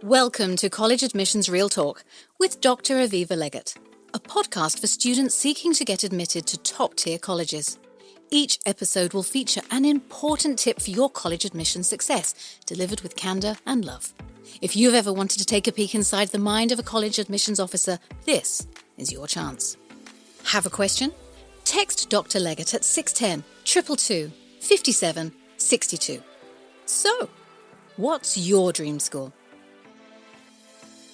Welcome to College Admissions Real Talk with Dr. Aviva Legatt, a podcast for students seeking to get admitted to top-tier colleges. Each episode will feature an important tip for your college admission success, delivered with candour and love. If you've ever wanted to take a peek inside the mind of a college admissions officer, this is your chance. Have a question? Text Dr. Legatt at 610 222 57 62. So, what's your dream school?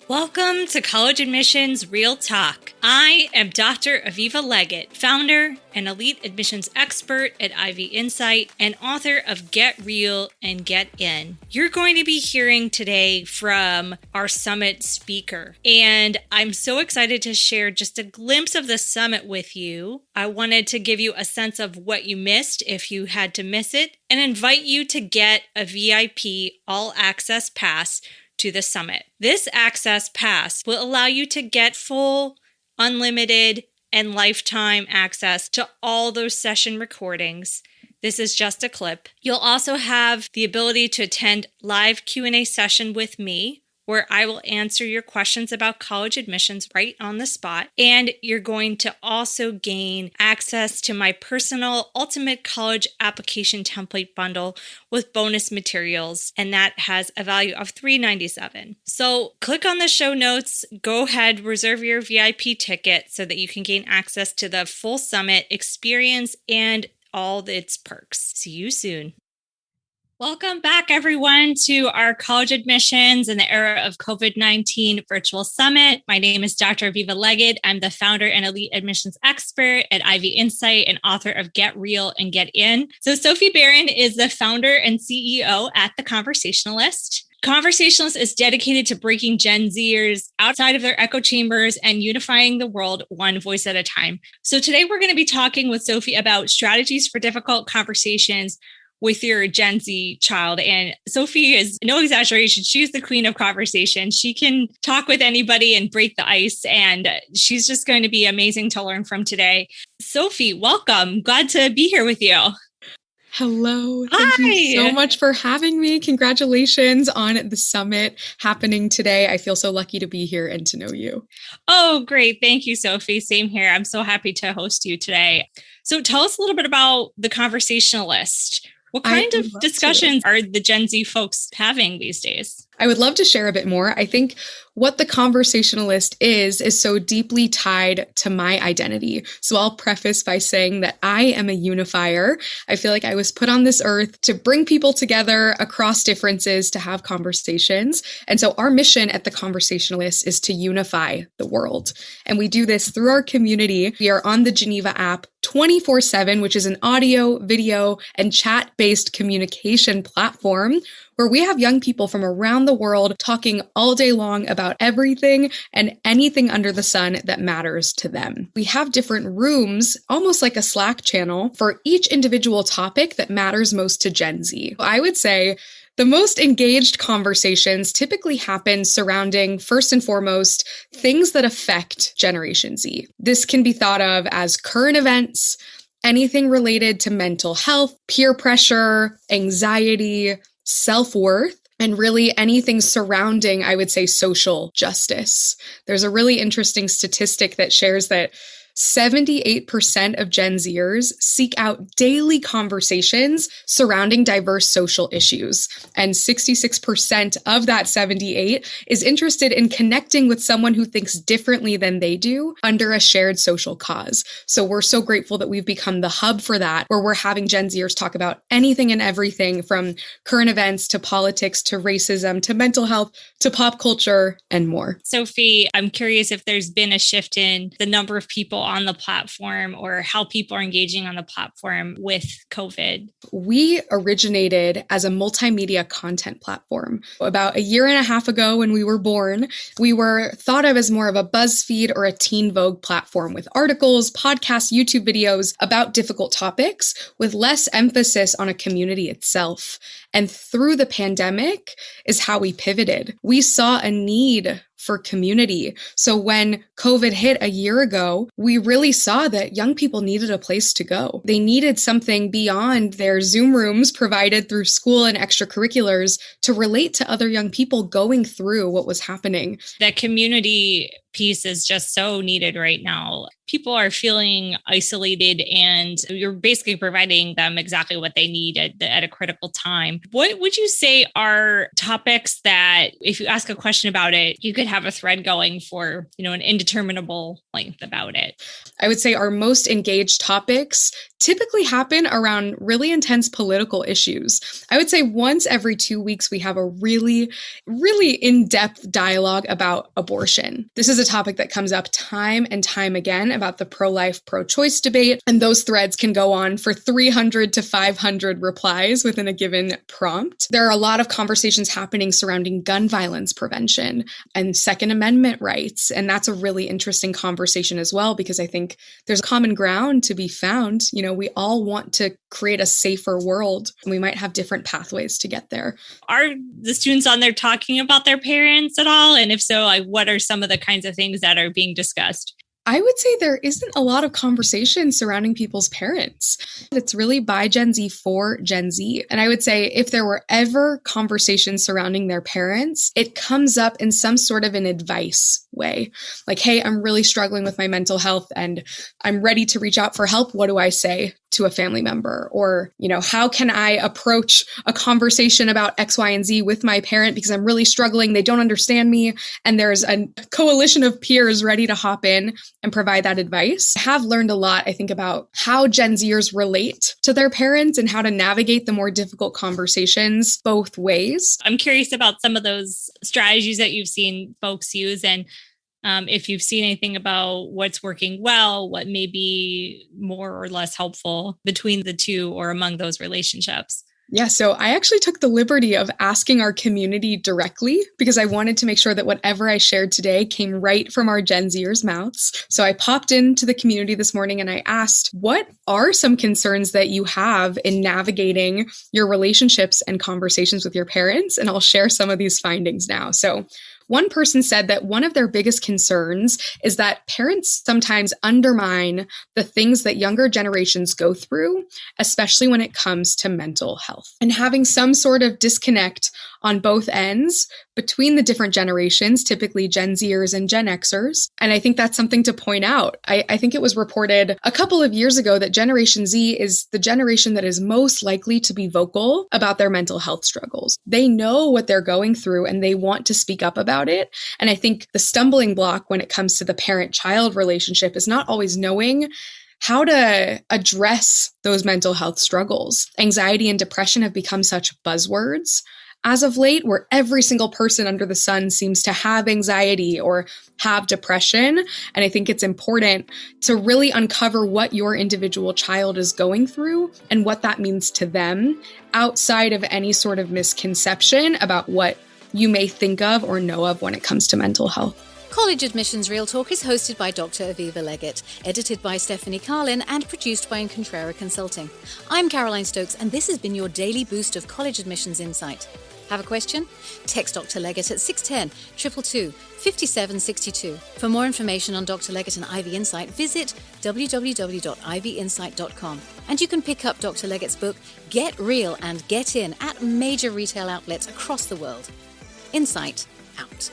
Welcome to College Admissions Real Talk. I am Dr. Aviva Legatt, founder and elite admissions expert at Ivy Insight and author of Get Real and Get In. You're going to be hearing today from our summit speaker, and I'm so excited to share just a glimpse of the summit with you. I wanted to give you a sense of what you missed if you had to miss it, and invite you to get a VIP all-access pass to the summit. This access pass will allow you to get full, unlimited, and lifetime access to all those session recordings. This is just a clip. You'll also have the ability to attend live Q&A session with me, where I will answer your questions about college admissions right on the spot. And you're going to also gain access to my personal Ultimate College Application Template Bundle with bonus materials, and that has a value of $397. So click on the show notes, go ahead, reserve your VIP ticket so that you can gain access to the full summit experience and all its perks. See you soon. Welcome back, everyone, to our College Admissions in the Era of COVID-19 Virtual Summit. My name is Dr. Aviva Legatt. I'm the founder and elite admissions expert at Ivy Insight and author of Get Real and Get In. So Sophie Beren is the founder and CEO at The Conversationalist. Conversationalist is dedicated to breaking Gen Zers outside of their echo chambers and unifying the world one voice at a time. So today we're going to be talking with Sophie about strategies for difficult conversations with your Gen Z child. And Sophie is no exaggeration. She's the queen of conversation. She can talk with anybody and break the ice. And she's just going to be amazing to learn from today. Sophie, welcome. Glad to be here with you. Hello. Thank you so much for having me. Congratulations on the summit happening today. I feel so lucky to be here and to know you. Oh, great. Thank you, Sophie. Same here. I'm so happy to host you today. So tell us a little bit about The Conversationalist. What kind of discussions are the Gen Z folks having these days? I would love to share a bit more. I think what The Conversationalist is so deeply tied to my identity. So I'll preface by saying that I am a unifier. I feel like I was put on this earth to bring people together across differences to have conversations. And so our mission at The Conversationalist is to unify the world. And we do this through our community. We are on the Geneva app 24/7, which is an audio, video, and chat-based communication platform where we have young people from around the world talking all day long about everything and anything under the sun that matters to them. We have different rooms, almost like a Slack channel, for each individual topic that matters most to Gen Z. I would say the most engaged conversations typically happen surrounding, first and foremost, things that affect Generation Z. This can be thought of as current events, anything related to mental health, peer pressure, anxiety, self-worth, and really anything surrounding, I would say, social justice. There's a really interesting statistic that shares that 78% of Gen Zers seek out daily conversations surrounding diverse social issues. And 66% of that 78 is interested in connecting with someone who thinks differently than they do under a shared social cause. So we're so grateful that we've become the hub for that, where we're having Gen Zers talk about anything and everything from current events to politics to racism to mental health to pop culture and more. Sophie, I'm curious if there's been a shift in the number of people on the platform or how people are engaging on the platform with COVID. We originated as a multimedia content platform. About a year and a half ago when we were born, we were thought of as more of a BuzzFeed or a Teen Vogue platform with articles, podcasts, YouTube videos about difficult topics with less emphasis on a community itself. And through the pandemic is how we pivoted. We saw a need for community. So when COVID hit a year ago, we really saw that young people needed a place to go. They needed something beyond their Zoom rooms provided through school and extracurriculars to relate to other young people going through what was happening. That community piece is just so needed right now. People are feeling isolated, and you're basically providing them exactly what they need at a critical time. What would you say are topics that, if you ask a question about it, you could have a thread going for, an indeterminable length about it? I would say our most engaged topics typically happen around really intense political issues. I would say once every 2 weeks, we have a really, really in-depth dialogue about abortion. This is a topic that comes up time and time again about the pro-life, pro-choice debate, and those threads can go on for 300 to 500 replies within a given prompt. There are a lot of conversations happening surrounding gun violence prevention and Second Amendment rights, and that's a really interesting conversation as well, because I think there's common ground to be found. We all want to create a safer world, and we might have different pathways to get there. Are the students on there talking about their parents at all? And if so, what are some of the kinds of things that are being discussed? I would say there isn't a lot of conversation surrounding people's parents. It's really by Gen Z for Gen Z. And I would say if there were ever conversations surrounding their parents, it comes up in some sort of an advice way. Like, hey, I'm really struggling with my mental health and I'm ready to reach out for help. What do I say to a family member? Or, how can I approach a conversation about X, Y, and Z with my parent because I'm really struggling. They don't understand me. And there's a coalition of peers ready to hop in and provide that advice. I have learned a lot, I think, about how Gen Zers relate to their parents and how to navigate the more difficult conversations both ways. I'm curious about some of those strategies that you've seen folks use, and if you've seen anything about what's working well, what may be more or less helpful between the two or among those relationships. Yeah, so I actually took the liberty of asking our community directly because I wanted to make sure that whatever I shared today came right from our Gen Zers' mouths. So I popped into the community this morning and I asked, what are some concerns that you have in navigating your relationships and conversations with your parents? And I'll share some of these findings now. So one person said that one of their biggest concerns is that parents sometimes undermine the things that younger generations go through, especially when it comes to mental health. And having some sort of disconnect on both ends between the different generations, typically Gen Zers and Gen Xers. And I think that's something to point out. I think it was reported a couple of years ago that Generation Z is the generation that is most likely to be vocal about their mental health struggles. They know what they're going through and they want to speak up about it. And I think the stumbling block when it comes to the parent-child relationship is not always knowing how to address those mental health struggles. Anxiety and depression have become such buzzwords as of late, where every single person under the sun seems to have anxiety or have depression. And I think it's important to really uncover what your individual child is going through and what that means to them outside of any sort of misconception about what you may think of or know of when it comes to mental health. College Admissions Real Talk is hosted by Dr. Aviva Legatt, edited by Stephanie Carlin, and produced by Incontrera Consulting. I'm Caroline Stokes, and this has been your daily boost of college admissions insight. Have a question? Text Dr. Legatt at 610 222 5762. For more information on Dr. Legatt and Ivy Insight, visit www.ivyinsight.com. And you can pick up Dr. Legatt's book, Get Real and Get In, at major retail outlets across the world. Insight out.